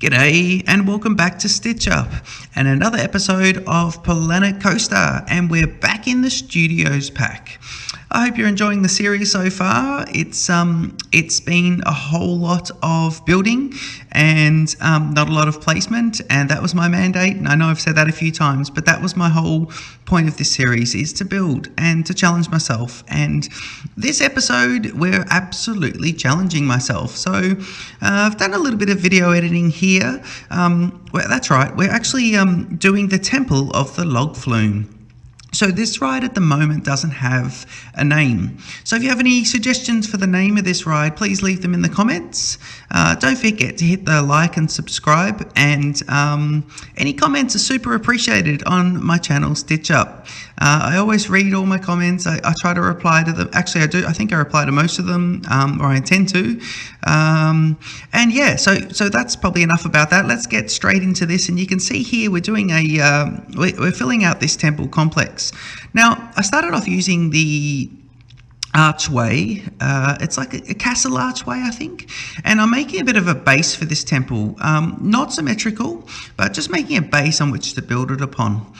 G'day and welcome back to Stitch Up and another episode of Planet Coaster, and we're back in the studios pack. I hope you're enjoying the series so far. It's been a whole lot of building and not a lot of placement, and that was my mandate. And I know I've said that a few times, but that was my whole point of this series, is to build and to challenge myself. And this episode, we're absolutely challenging myself. So I've done a little bit of video editing here. Well, that's right, we're actually doing the Temple of the Log Flume. So this ride at the moment doesn't have a name. So if you have any suggestions for the name of this ride, please leave them in the comments. Don't forget to hit the like and subscribe, and any comments are super appreciated on my channel, Stitch Up. I always read all my comments. I try to reply to them. Actually, I do. I think I reply to most of them, or I intend to. And yeah, so that's probably enough about that. Let's get straight into this. And you can see here we're doing we're filling out this temple complex. Now, I started off using the archway. It's like a castle archway, I think, and I'm making a bit of a base for this temple, not symmetrical, but just making a base on which to build it upon.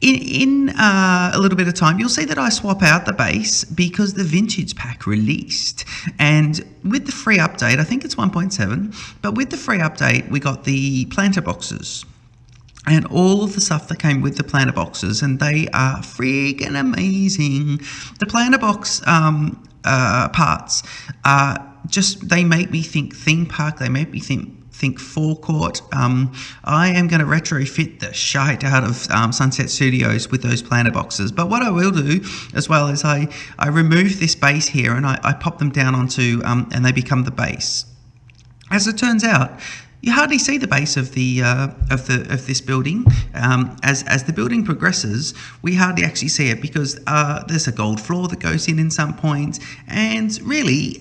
In a little bit of time, you'll see that I swap out the base because the Vintage Pack released, and with the free update, I think it's 1.7, but with the free update we got the planter boxes and all of the stuff that came with the planter boxes, and they are freaking amazing. The planter box parts are just, they make me think theme park, they make me think forecourt. I am going to retrofit the shite out of Sunset Studios with those planter boxes. But what I will do as well is I remove this base here and I pop them down onto and they become the base. As it turns out, you hardly see the base of this building. As the building progresses, we hardly actually see it because there's a gold floor that goes in some points, and really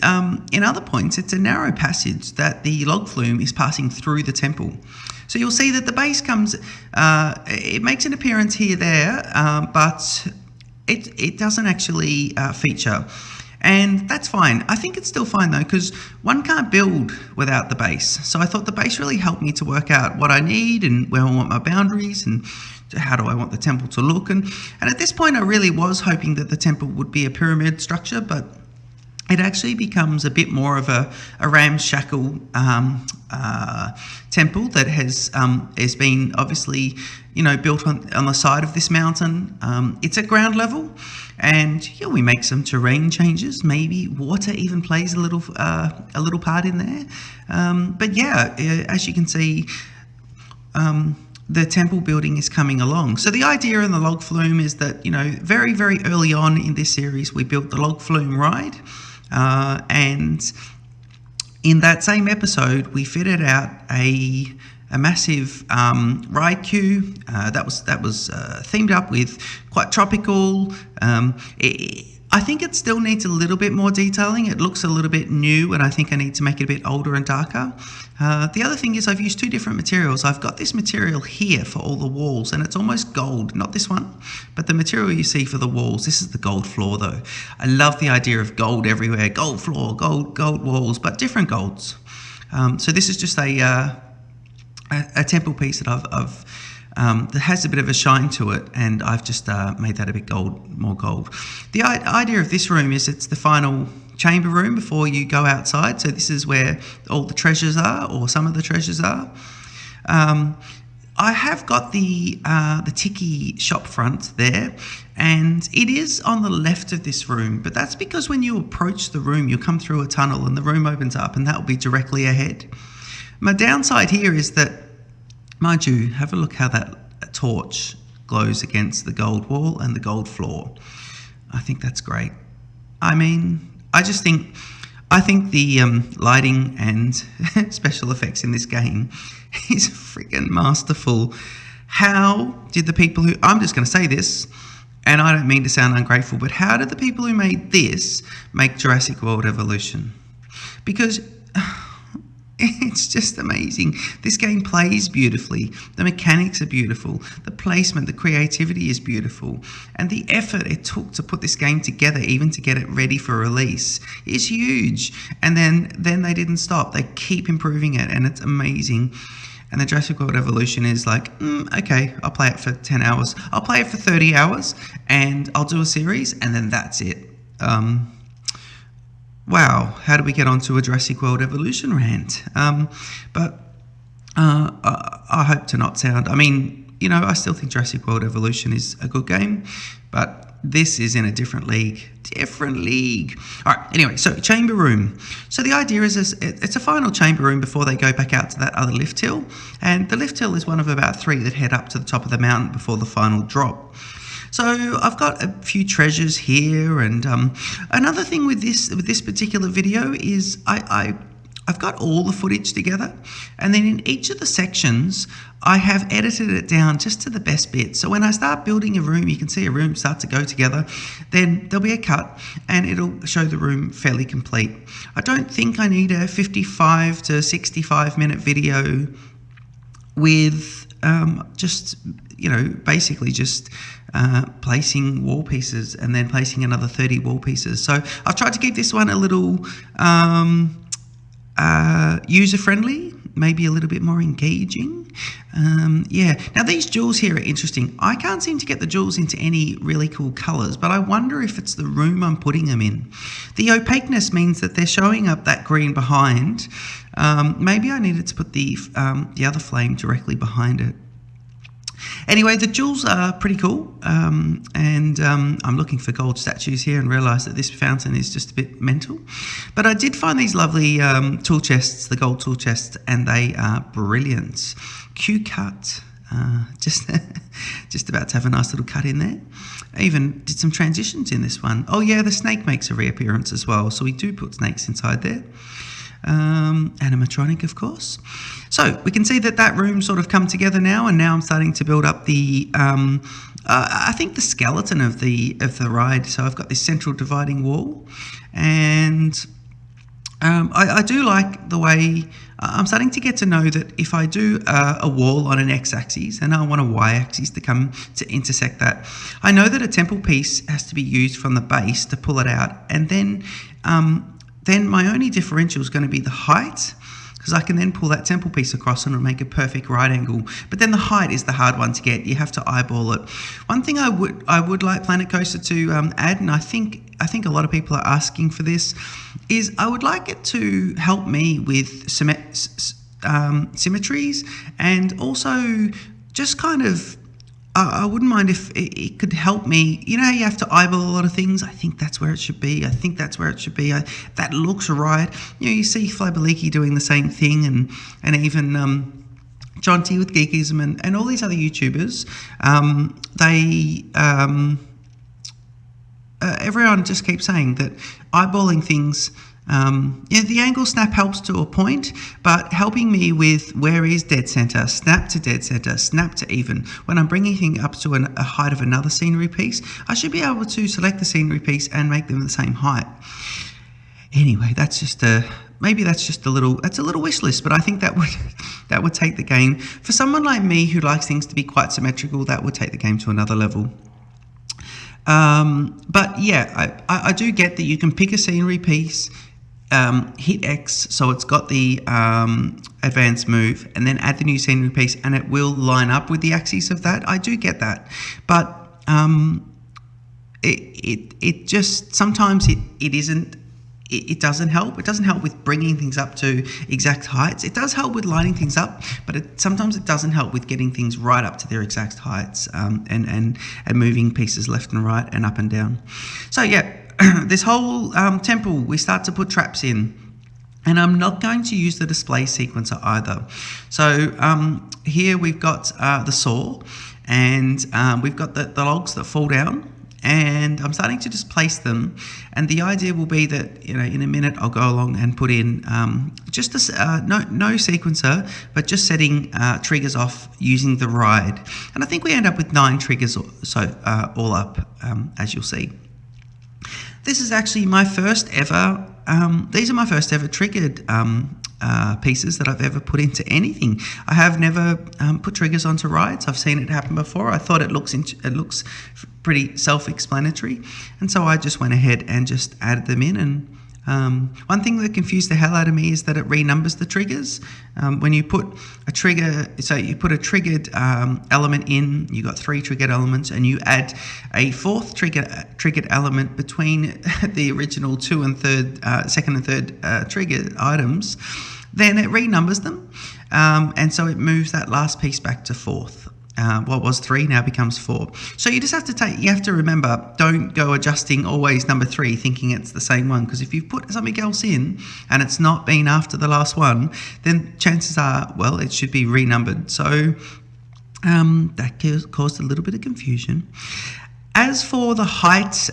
in other points it's a narrow passage that the log flume is passing through the temple. So you'll see that the base comes, it makes an appearance here, there, but it doesn't actually feature. And that's fine. I think it's still fine though, because one can't build without the base. So I thought the base really helped me to work out what I need and where I want my boundaries and how do I want the temple to look. And at this point I really was hoping that the temple would be a pyramid structure, but it actually becomes a bit more of a ramshackle temple that has been obviously, built on the side of this mountain. It's at ground level, and we make some terrain changes. Maybe water even plays a little part in there. But yeah, as you can see, the temple building is coming along. So the idea in the log flume is that, very, very early on in this series, we built the log flume ride. And in that same episode, we fitted out a massive ride queue that was themed up with quite tropical. I think it still needs a little bit more detailing. It looks a little bit new, and I think I need to make it a bit older and darker. The other thing is I've used two different materials. I've got this material here for all the walls, and it's almost gold. Not this one, but the material you see for the walls. This is the gold floor, though. I love the idea of gold everywhere. Gold floor, gold walls, but different golds. So this is just a temple piece that I've that has a bit of a shine to it, and I've just made that a bit more gold. The idea of this room is it's the final chamber room before you go outside. So this is where all the treasures are, or some of the treasures are. I have got the Tiki shop front there, and it is on the left of this room, but that's because when you approach the room, you come through a tunnel and the room opens up, and that will be directly ahead. My downside here is that, mind you, have a look how that torch glows against the gold wall and the gold floor. I think that's great. I mean, I think the lighting and special effects in this game is freaking masterful. How did the people who, I'm just going to say this, and I don't mean to sound ungrateful, but how did the people who made this make Jurassic World Evolution? Because It's just amazing. This game plays beautifully. The mechanics are beautiful. The placement, the creativity is beautiful. And the effort it took to put this game together, even to get it ready for release, is huge. And then they didn't stop. They keep improving it, and it's amazing. And the Jurassic World Evolution is like, okay, I'll play it for 10 hours. I'll play it for 30 hours, and I'll do a series, and then that's it. Wow, how do we get onto a Jurassic World Evolution rant? But I hope to not sound... I mean, you know, I still think Jurassic World Evolution is a good game, but this is in a different league. Different league. All right, anyway, so Chamber Room. So the idea is it's a final Chamber Room before they go back out to that other lift hill. And the lift hill is one of about 3 that head up to the top of the mountain before the final drop. So I've got a few treasures here, and another thing with this particular video is I've got all the footage together, and then in each of the sections I have edited it down just to the best bit. So when I start building a room, you can see a room start to go together, then there'll be a cut and it'll show the room fairly complete. I don't think I need a 55 to 65 minute video with just, you know, basically just placing wall pieces and then placing another 30 wall pieces. So I've tried to keep this one a little user-friendly, maybe a little bit more engaging. Yeah, now these jewels here are interesting. I can't seem to get the jewels into any really cool colors, but I wonder if it's the room I'm putting them in. The opaqueness means that they're showing up that green behind. Maybe I needed to put the other flame directly behind it. Anyway, the jewels are pretty cool, and I'm looking for gold statues here and realised that this fountain is just a bit mental. But I did find these lovely tool chests, the gold tool chests, and they are brilliant. Q-cut, just about to have a nice little cut in there. I even did some transitions in this one. Oh yeah, the snake makes a reappearance as well, so we do put snakes inside there. Animatronic, of course. So we can see that room sort of come together now, and now I'm starting to build up the I think the skeleton of the ride. So I've got this central dividing wall, and I do like the way I'm starting to get to know that if I do a wall on an x-axis and I want a y-axis to come to intersect that, I know that a temple piece has to be used from the base to pull it out, and then my only differential is going to be the height, because I can then pull that temple piece across and it'll make a perfect right angle. But then the height is the hard one to get. You have to eyeball it. One thing I would like Planet Coaster to add, and I think a lot of people are asking for this, is I would like it to help me with symmetries, and also just kind of I wouldn't mind if it could help me. You know how you have to eyeball a lot of things? I think that's where it should be. I think that's where it should be. That looks right. You know, you see Flybaliki doing the same thing, and even John T with Geekism and all these other YouTubers. Everyone just keeps saying that eyeballing things... yeah, the angle snap helps to a point, but helping me with where is dead center, snap to dead center, snap to even. When I'm bringing things up to a height of another scenery piece, I should be able to select the scenery piece and make them the same height. Anyway, that's just a little wish list, but I think that would take the game. For someone like me who likes things to be quite symmetrical, that would take the game to another level. But yeah, I do get that you can pick a scenery piece, hit X, so it's got the advanced move, and then add the new scenery piece, and it will line up with the axis of that. I do get that, but it just sometimes it isn't. It doesn't help. It doesn't help with bringing things up to exact heights. It does help with lining things up, but sometimes it doesn't help with getting things right up to their exact heights, and moving pieces left and right and up and down. So yeah, this whole temple, we start to put traps in, and I'm not going to use the display sequencer either. So here we've got the saw, and we've got the logs that fall down. And I'm starting to just place them, and the idea will be that, you know, in a minute I'll go along and put in just this no sequencer, but just setting triggers off using the ride, and I think we end up with 9 triggers or so all up, as you'll see. This is actually my first ever. These are my first ever triggered pieces that I've ever put into anything. I have never put triggers onto rides. I've seen it happen before. I thought it looks pretty self-explanatory, and so I just went ahead and just added them in. And one thing that confused the hell out of me is that it renumbers the triggers. When you put a trigger, so you put a triggered element in, you got 3 triggered elements, and you add a 4th triggered element between the original second and third triggered items, then it renumbers them, and so it moves that last piece back to 4th. What was 3 now becomes 4. So you just have to remember, don't go adjusting always number 3 thinking it's the same one, because if you've put something else in and it's not been after the last one, then chances are, well, it should be renumbered. So that caused a little bit of confusion. As for the height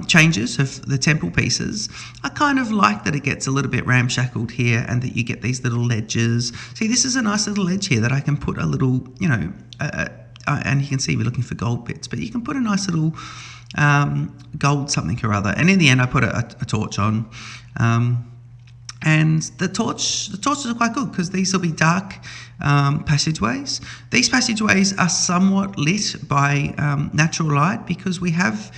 changes of the temple pieces, I kind of like that it gets a little bit ramshackled here and that you get these little ledges. See, this is a nice little ledge here that I can put a little, and you can see we're looking for gold bits, but you can put a nice little gold something or other. And in the end, I put a torch on. And the torches are quite good because these will be dark passageways. These passageways are somewhat lit by natural light because we have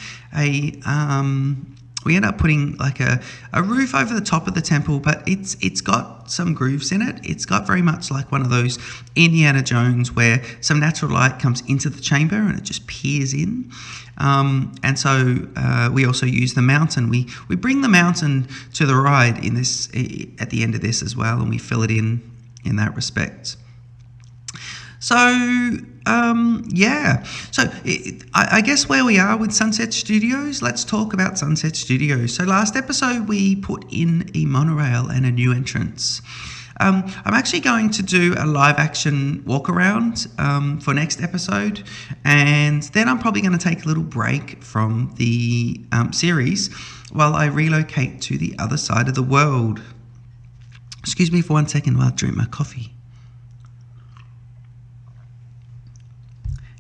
we end up putting like a roof over the top of the temple, but it's got some grooves in it. It's got very much like one of those Indiana Jones where some natural light comes into the chamber and it just peers in. And so we also use the mountain. We bring the mountain to the ride in this at the end of this as well, and we fill it in that respect. So yeah. So I guess where we are with Sunset Studios, let's talk about Sunset Studios. So last episode we put in a monorail and a new entrance. I'm actually going to do a live action walk around for next episode, and then I'm probably going to take a little break from the series while I relocate to the other side of the world. Excuse me for 1 second while I drink my coffee.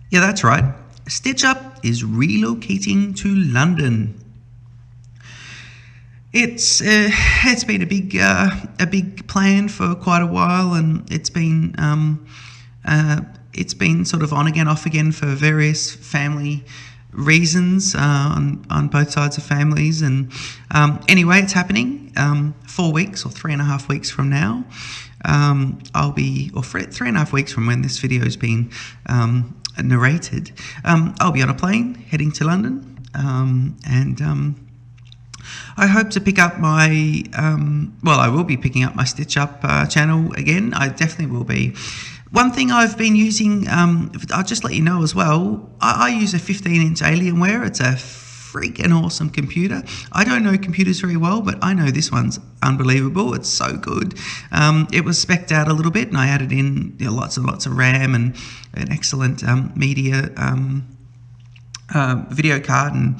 Yeah, that's right. Stitch Up is relocating to London. It's been a big plan for quite a while, and it's been sort of on again, off again for various family reasons on both sides of families. And anyway, it's happening. 4 weeks or 3.5 weeks from now, I'll be, or 3.5 weeks from when this video is being narrated, I'll be on a plane heading to London, and I hope to pick up my, I will be picking up my Stitch Up channel again. I definitely will be. One thing I've been using, I'll just let you know as well, I use a 15-inch Alienware. It's a freaking awesome computer. I don't know computers very well, but I know this one's unbelievable. It's so good. It was spec'd out a little bit, and I added in lots and lots of RAM and an excellent media video card and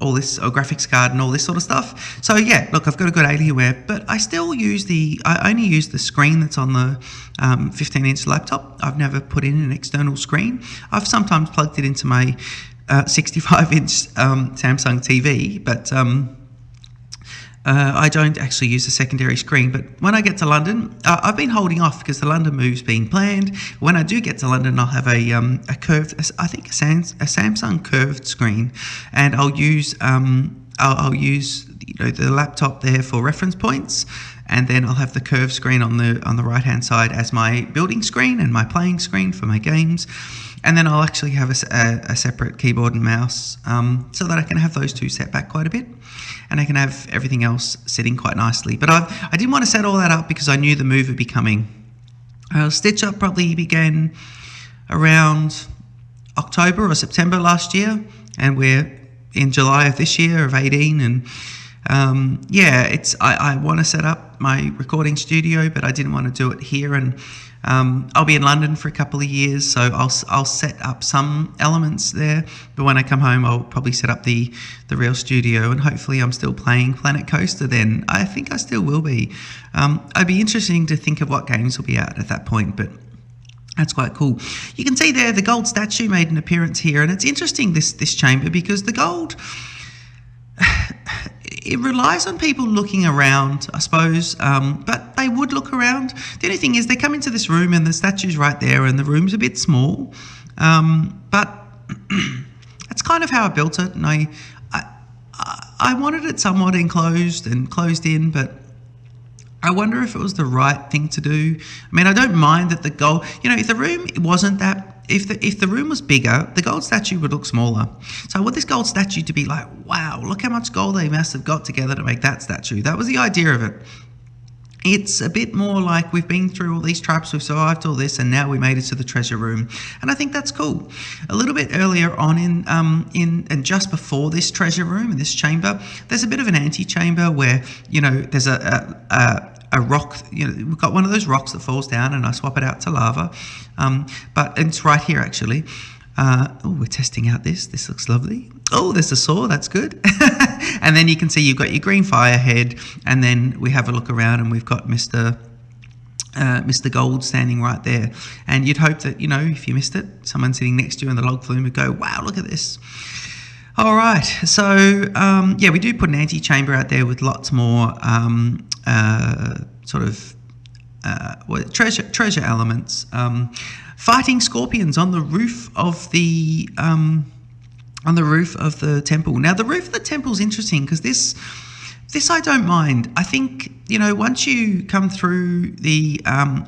all this, graphics card and all this sort of stuff. So yeah, look, I've got a good Alienware, but I still use I only use the screen that's on the 15-inch laptop. I've never put in an external screen. I've sometimes plugged it into my 65-inch Samsung TV, but I don't actually use a secondary screen. But when I get to London, I've been holding off because the London move's being planned. When I do get to London, I'll have a curved, I think a Samsung curved screen, and I'll use the laptop there for reference points, and then I'll have the curved screen on the right hand side as my building screen and my playing screen for my games. And then I'll actually have a separate keyboard and mouse so that I can have those two set back quite a bit, and I can have everything else sitting quite nicely. But I didn't want to set all that up because I knew the move would be coming. Stitch Up probably began around October or September last year, and we're in July of this year of 18. And I want to set up my recording studio, but I didn't want to do it here. And I'll be in London for a couple of years, so I'll set up some elements there, but when I come home I'll probably set up the real studio, and hopefully I'm still playing Planet Coaster then. I think I still will be. It'd be interesting to think of what games will be out at that point, but that's quite cool. You can see there the gold statue made an appearance here, and it's interesting this chamber because the gold, it relies on people looking around, I suppose, but they would look around. The only thing is they come into this room and the statue's right there and the room's a bit small, but that's kind of how I built it, and I wanted it somewhat enclosed and closed in, but I wonder if it was the right thing to do. I mean, I don't mind that the gold, if the room wasn't that, if the room was bigger, the gold statue would look smaller. So I want this gold statue to be like, wow, look how much gold they must have got together to make that statue. That was the idea of it. It's a bit more like we've been through all these traps, we've survived all this, and now we made it to the treasure room, and I think that's cool. A little bit earlier on and just before this treasure room, in this chamber, there's a bit of an antechamber where there's a rock. We've got one of those rocks that falls down, and I swap it out to lava. But it's right here actually. We're testing out this. This looks lovely. Oh, there's a saw. That's good. And then you can see you've got your green fire head, and then we have a look around and we've got Mr. Gold standing right there. And you'd hope that, if you missed it, someone sitting next to you in the log flume would go, wow, look at this. All right. So, we do put an antechamber out there with lots more treasure elements. Fighting scorpions on the roof of the temple. Now, the roof of the temple is interesting because this I don't mind. I think, once you come through the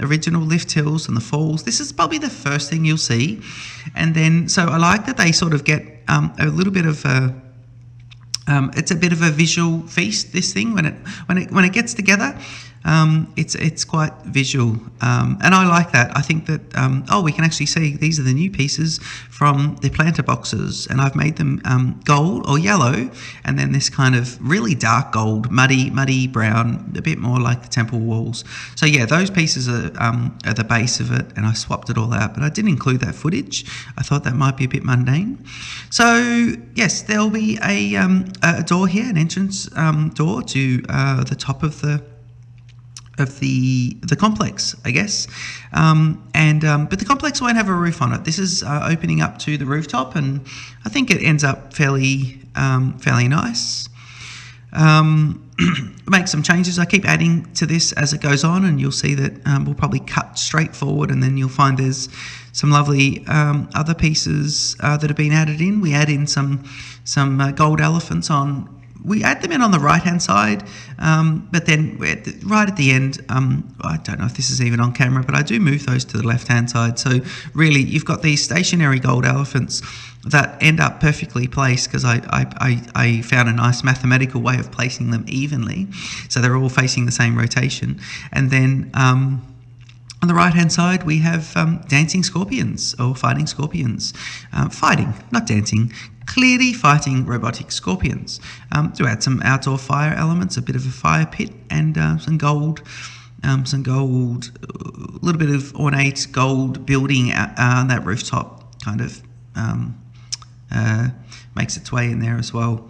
original lift hills and the falls, this is probably the first thing you'll see. And then, so I like that they sort of get a little bit of it's a bit of a visual feast, this thing, when it gets together. It's quite visual, and I like that. I think that we can actually see these are the new pieces from the planter boxes, and I've made them gold or yellow, and then this kind of really dark gold, muddy brown, a bit more like the temple walls. So yeah, those pieces are the base of it, and I swapped it all out, but I didn't include that footage. I thought that might be a bit mundane. So yes, there'll be a door here, an entrance door to the top of the complex, I guess, but the complex won't have a roof on it. This is opening up to the rooftop, and I think it ends up fairly nice. Make some changes. I keep adding to this as it goes on, and you'll see that we'll probably cut straight forward, and then you'll find there's some lovely other pieces that have been added in. We add in some gold elephants on. We add them in on the right-hand side, but then right at the end, I don't know if this is even on camera, but I do move those to the left-hand side. So really, you've got these stationary gold elephants that end up perfectly placed because I found a nice mathematical way of placing them evenly, so they're all facing the same rotation. And then on the right-hand side, we have dancing scorpions, or fighting scorpions. Fighting, not dancing. Clearly fighting robotic scorpions. To add some outdoor fire elements, a bit of a fire pit, and some gold, a little bit of ornate gold building on that rooftop, kind of makes its way in there as well.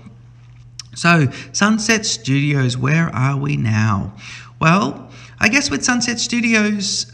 So, Sunset Studios, where are we now? Well, I guess with Sunset Studios,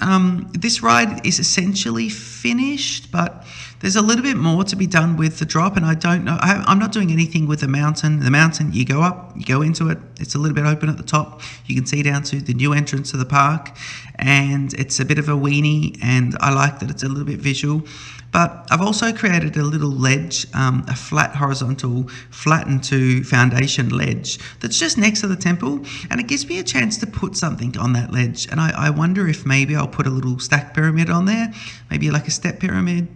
this ride is essentially finished, but there's a little bit more to be done with the drop, and I don't know. I'm not doing anything with the mountain. The mountain, you go up, you go into it. It's a little bit open at the top. You can see down to the new entrance to the park, and it's a bit of a weenie, and I like that it's a little bit visual. But I've also created a little ledge, a flat horizontal, flattened to foundation ledge that's just next to the temple, and it gives me a chance to put something on that ledge. And I wonder if maybe I'll put a little stack pyramid on there, maybe like a step pyramid.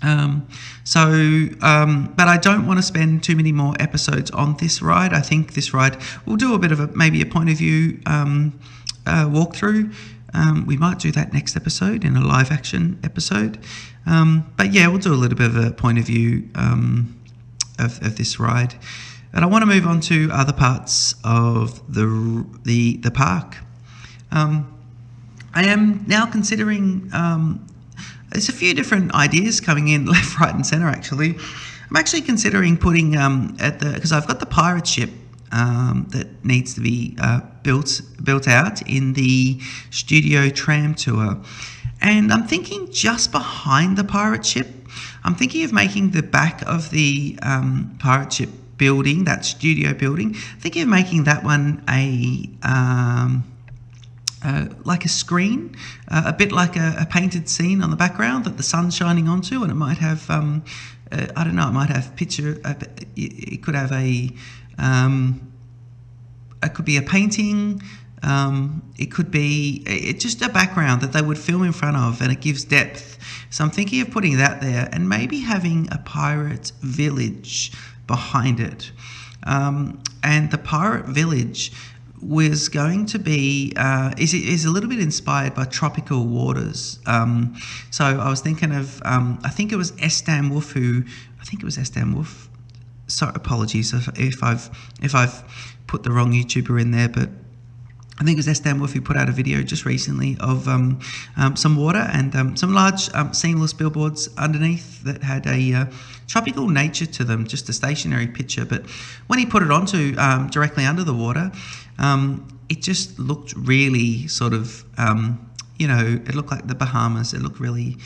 But I don't want to spend too many more episodes on this ride. I think this ride, we'll do a bit of maybe a point of view walkthrough. We might do that next episode, in a live action episode. But yeah, we'll do a little bit of a point of view of this ride. And I want to move on to other parts of the park. I am now considering, there's a few different ideas coming in left, right and centre actually. I'm actually considering putting because I've got the pirate ship that needs to be built out in the studio tram tour. And I'm thinking just behind the pirate ship, I'm thinking of making the back of the pirate ship building, that studio building, thinking of making that one like a screen, a bit like a painted scene on the background that the sun's shining onto, and it might have, I don't know, it might have picture, it could have it could be a painting, it could be just a background that they would film in front of, and it gives depth. So I'm thinking of putting that there, and maybe having a pirate village behind it. And the pirate village was going to be is a little bit inspired by tropical waters. So I was thinking of I think it was Estam Wolf Sorry, apologies if I've put the wrong YouTuber in there, but I think it was Estam Wolf who put out a video just recently of some water and some large seamless billboards underneath that had a tropical nature to them, just a stationary picture. But when he put it onto directly under the water, it just looked really sort of, it looked like the Bahamas. It looked really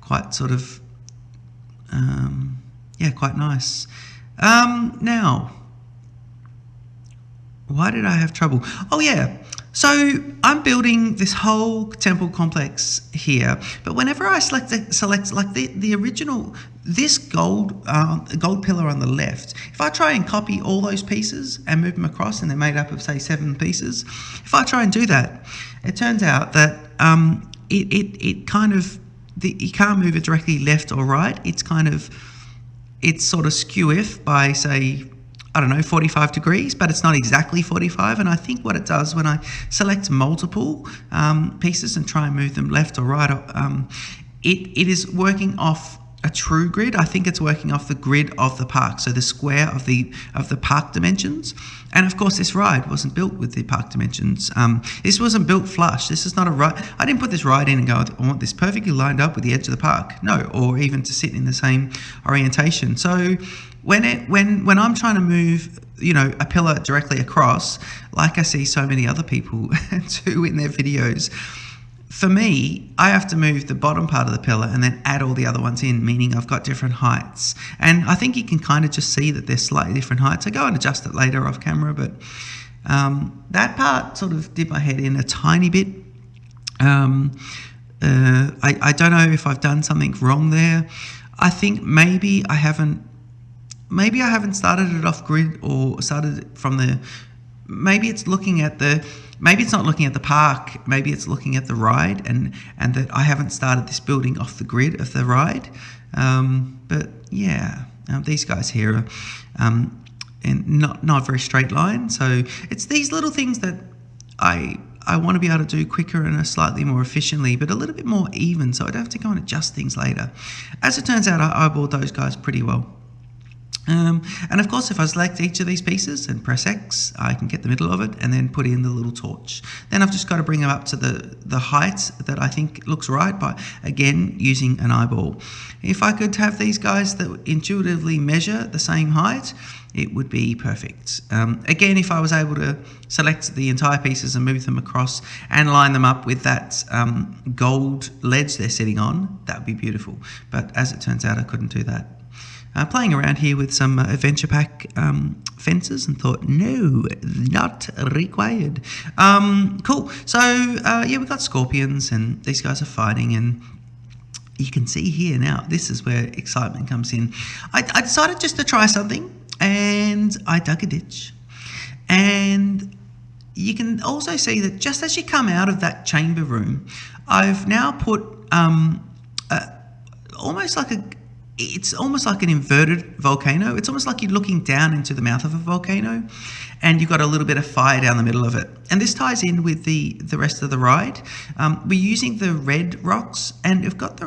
quite sort of, quite nice. Now, why did I have trouble? Oh yeah, so I'm building this whole temple complex here, but whenever I select like the original, this gold pillar on the left, if I try and copy all those pieces and move them across, and they're made up of say 7 pieces, if I try and do that, it turns out that it kind of, you can't move it directly left or right. It's sort of skew-if by say, I don't know, 45 degrees, but it's not exactly 45. And I think what it does when I select multiple pieces and try and move them left or right, it is working off a true grid. I think it's working off the grid of the park, so the square of the park dimensions. And of course, this ride wasn't built with the park dimensions. This wasn't built flush. This is not a ride. I didn't put this ride in and go, I want this perfectly lined up with the edge of the park. No, or even to sit in the same orientation. So when I'm trying to move, a pillar directly across, like I see so many other people do in their videos, for me, I have to move the bottom part of the pillar and then add all the other ones in, meaning I've got different heights. And I think you can kind of just see that they're slightly different heights. I go and adjust it later off camera, but that part sort of did my head in a tiny bit. I don't know if I've done something wrong there. I think maybe I haven't started it off grid, or started it from the, maybe it's not looking at the park, maybe it's looking at the ride, and that I haven't started this building off the grid of the ride. But yeah, these guys here are in not a very straight line. So it's these little things that I want to be able to do quicker and slightly more efficiently, but a little bit more even, so I don't have to go and adjust things later. As it turns out, I eyeballed those guys pretty well. And of course, if I select each of these pieces and press X, I can get the middle of it and then put in the little torch. Then I've just got to bring them up to the height that I think looks right by, again, using an eyeball. If I could have these guys that intuitively measure the same height, it would be perfect. Again, if I was able to select the entire pieces and move them across and line them up with that gold ledge they're sitting on, that would be beautiful. But as it turns out, I couldn't do that. Playing around here with some adventure pack fences, and thought, no, not required. Cool. So yeah, we've got scorpions, and these guys are fighting, and you can see here now, this is where excitement comes in. I decided just to try something, and I dug a ditch. And you can also see that just as you come out of that chamber room, I've now put it's almost like an inverted volcano. It's almost like you're looking down into the mouth of a volcano, and you've got a little bit of fire down the middle of it. And this ties in with the rest of the ride. We're using the red rocks, and we've got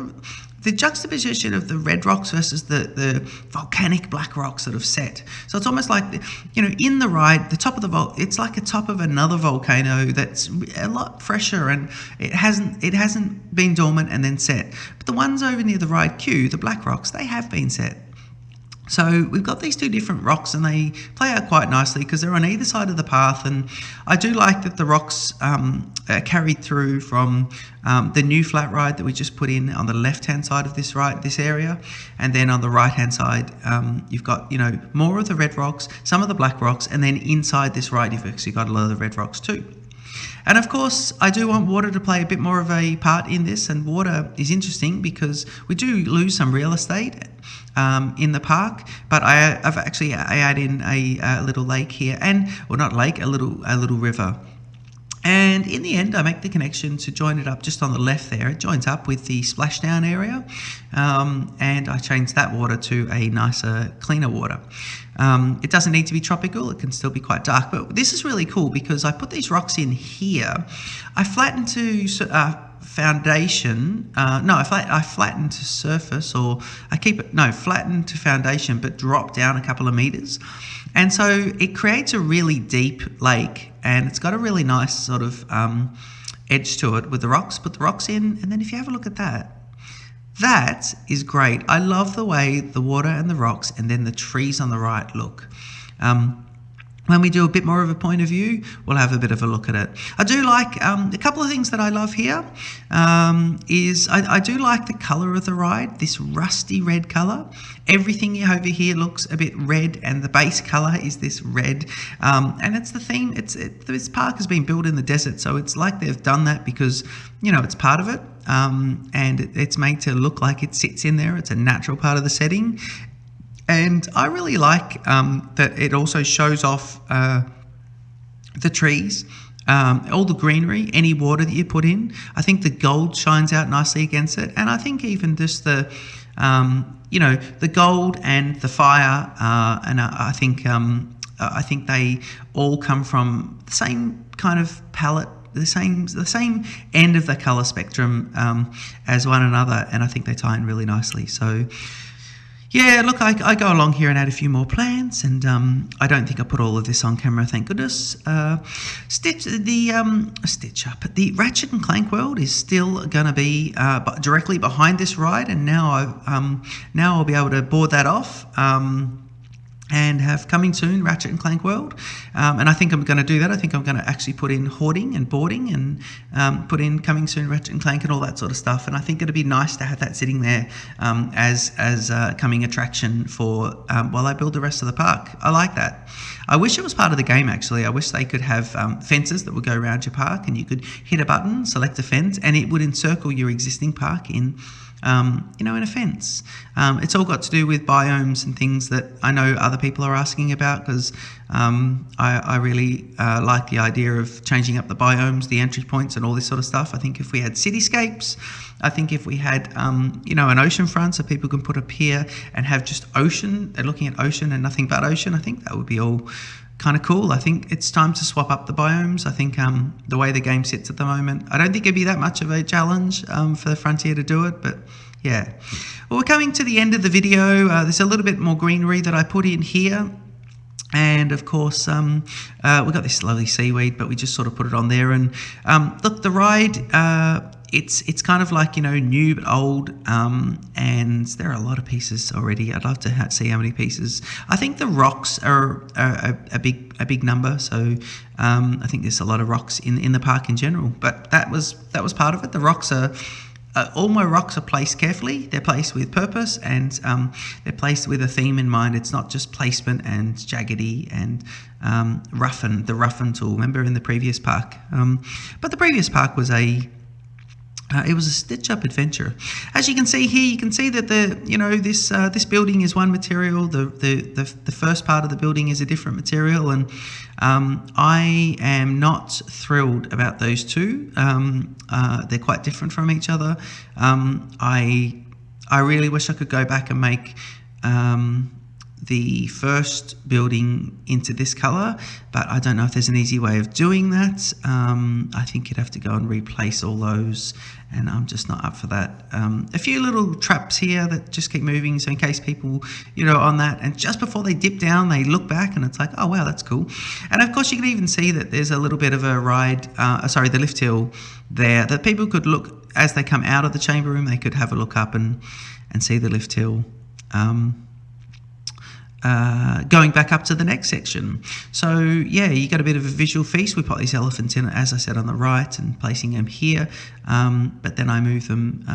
the juxtaposition of the red rocks versus the volcanic black rocks that have set. So it's almost like, in the ride, the top of the it's like a top of another volcano that's a lot fresher, and it hasn't been dormant and then set. But the ones over near the ride queue, the black rocks, they have been set. So we've got these two different rocks, and they play out quite nicely because they're on either side of the path. And I do like that the rocks are carried through from the new flat ride that we just put in on the left-hand side of this area, and then on the right-hand side you've got more of the red rocks, some of the black rocks, and then inside this ride you've actually got a lot of the red rocks too. And of course, I do want water to play a bit more of a part in this, and water is interesting because we do lose some real estate in the park, but I add in a little lake here, or not lake, a little river. And in the end, I make the connection to join it up just on the left there. It joins up with the splashdown area, and I change that water to a nicer, cleaner water. It doesn't need to be tropical, it can still be quite dark, but this is really cool because I put these rocks in here. I flatten to foundation, I flatten to surface, or flatten to foundation, but drop down a couple of meters. And so it creates a really deep lake, and it's got a really nice sort of edge to it with the rocks. Put the rocks in, and then if you have a look at that, that is great. I love the way the water and the rocks and then the trees on the right look. When we do a bit more of a point of view, we'll have a bit of a look at it. I do like a couple of things that I love here is I do like the colour of the ride, this rusty red colour. Everything over here looks a bit red, and the base colour is this red. And it's the theme. This park has been built in the desert, so it's like they've done that because, it's part of it. And it's made to look like it sits in there. It's a natural part of the setting. And I really like that it also shows off the trees, all the greenery, any water that you put in. I think the gold shines out nicely against it. And I think even just the gold and the fire, and I think they all come from the same kind of palette, the same end of the colour spectrum as one another, and I think they tie in really nicely. So yeah, look, I go along here and add a few more plants, and I don't think I put all of this on camera, thank goodness. Stitch Up. The Ratchet and Clank world is still going to be directly behind this ride, and now I'll be able to board that off. And have coming soon Ratchet and Clank World, and I think I'm going to do that. I think I'm going to actually put in hoarding and boarding, and put in coming soon Ratchet and Clank and all that sort of stuff. And I think it'd be nice to have that sitting there as coming attraction for while I build the rest of the park. I like that. I wish it was part of the game actually. I wish they could have fences that would go around your park, and you could hit a button, select a fence, and it would encircle your existing park in a fence. It's all got to do with biomes and things that I know other people are asking about, because I really like the idea of changing up the biomes, the entry points, and all this sort of stuff. I think if we had cityscapes, I think if we had an ocean front so people can put a pier and have just ocean, they're looking at ocean and nothing but ocean, I think that would be all kind of cool. I think it's time to swap up the biomes. I think the way the game sits at the moment, I don't think it'd be that much of a challenge for the Frontier to do it, but yeah. Well, we're coming to the end of the video. There's a little bit more greenery that I put in here. And of course, we've got this lovely seaweed, but we just sort of put it on there. And look, the ride, it's kind of like, new but old, and there are a lot of pieces already. I'd love to see how many pieces. I think the rocks are a big number, so I think there's a lot of rocks in the park in general. But that was part of it. The rocks are. All my rocks are placed carefully. They're placed with purpose, and they're placed with a theme in mind. It's not just placement and jaggedy and the roughen tool. Remember in the previous park? But the previous park was a Stitch Up adventure. As you can see here, you can see that this building is one material. The first part of the building is a different material, and I am not thrilled about those two. They're quite different from each other. I really wish I could go back and make the first building into this colour, but I don't know if there's an easy way of doing that. I think you'd have to go and replace all those, and I'm just not up for that. A few little traps here that just keep moving, so in case people, on that, and just before they dip down, they look back and it's like, oh wow, that's cool. And of course you can even see that there's a little bit of a ride, the lift hill there, that people could look, as they come out of the chamber room, they could have a look up and see the lift hill. going back up to the next section. So yeah, you got a bit of a visual feast. We put these elephants in, as I said, on the right and placing them here, but then I move them.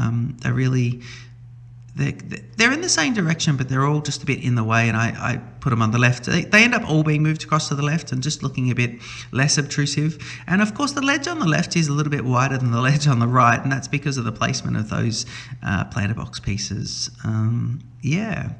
They're in the same direction, but they're all just a bit in the way, and I put them on the left. They end up all being moved across to the left and just looking a bit less obtrusive. And of course, the ledge on the left is a little bit wider than the ledge on the right, and that's because of the placement of those planter box pieces. Yeah.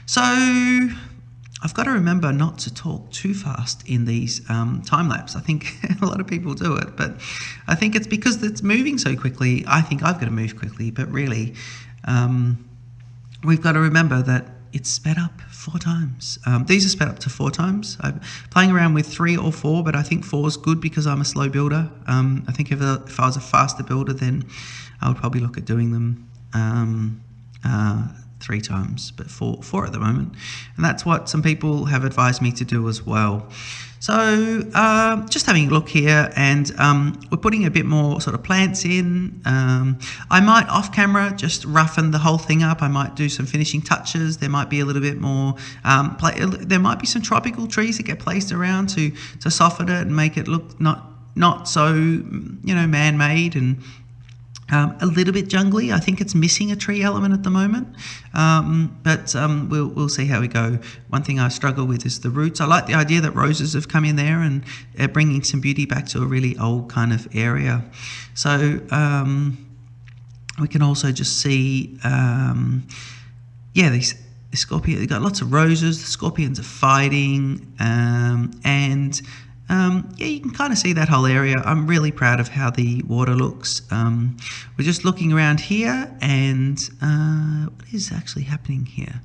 So I've got to remember not to talk too fast in these time lapse. I think a lot of people do it, but I think it's because it's moving so quickly. I think I've got to move quickly, but really, we've got to remember that it's sped up 4 times. These are sped up to 4 times. I'm playing around with 3 or 4, but I think 4 is good because I'm a slow builder. I think if I was a faster builder, then I would probably look at doing them 3 times, but 4 at the moment. And that's what some people have advised me to do as well. So just having a look here, and we're putting a bit more sort of plants in. I might off camera just roughen the whole thing up. I might do some finishing touches. There might be a little bit more, there might be some tropical trees that get placed around to soften it and make it look not so, man-made and a little bit jungly. I think it's missing a tree element at the moment, but we'll see how we go. One thing I struggle with is the roots. I like the idea that roses have come in there and bringing some beauty back to a really old kind of area. So we can also just see, these scorpions. They've got lots of roses. The scorpions are fighting, and you can kind of see that whole area. I'm really proud of how the water looks. We're just looking around here, and what is actually happening here?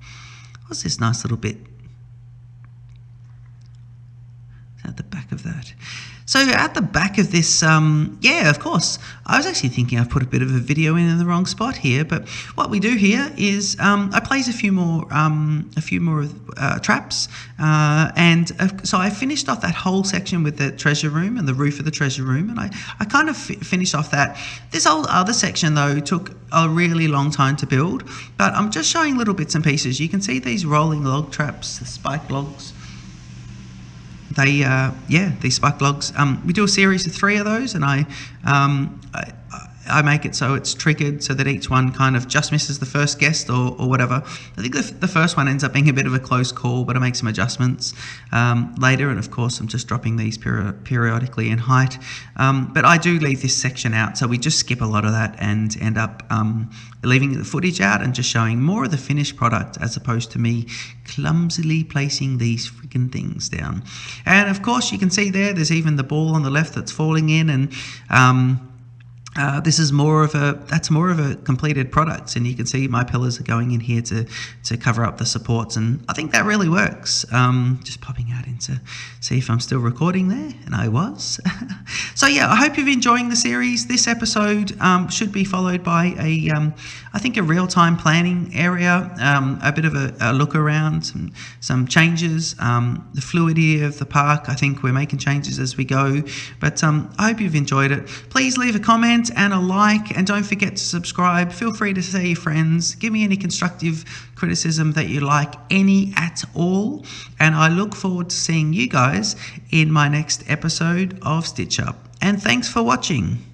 What's this nice little bit? Is that the back of that? So at the back of this, of course, I was actually thinking I've put a bit of a video in the wrong spot here, but what we do here is I place a few more traps, and so I finished off that whole section with the treasure room and the roof of the treasure room, and I kind of finished off that. This whole other section though took a really long time to build, but I'm just showing little bits and pieces. You can see these rolling log traps, the spike logs. These spike logs. We do a series of 3 of those, and I make it so it's triggered so that each one kind of just misses the first guest or whatever. I think the first one ends up being a bit of a close call, but I make some adjustments later, and of course I'm just dropping these periodically in height. But I do leave this section out, so we just skip a lot of that and end up leaving the footage out and just showing more of the finished product as opposed to me clumsily placing these freaking things down. And of course you can see there's even the ball on the left that's falling in, and this is more of a completed product, and you can see my pillars are going in here to cover up the supports, and I think that really works. Just popping out into see if I'm still recording there, and I was. So yeah, I hope you're enjoying the series. This episode should be followed by I think a real-time planning area, a bit of a look around, some changes, the fluidity of the park. I think we're making changes as we go, but I hope you've enjoyed it. Please leave a comment and a like, and don't forget to subscribe. Feel free to tell your friends. Give me any constructive criticism that you like, any at all, and I look forward to seeing you guys in my next episode of Stitch Up. And thanks for watching.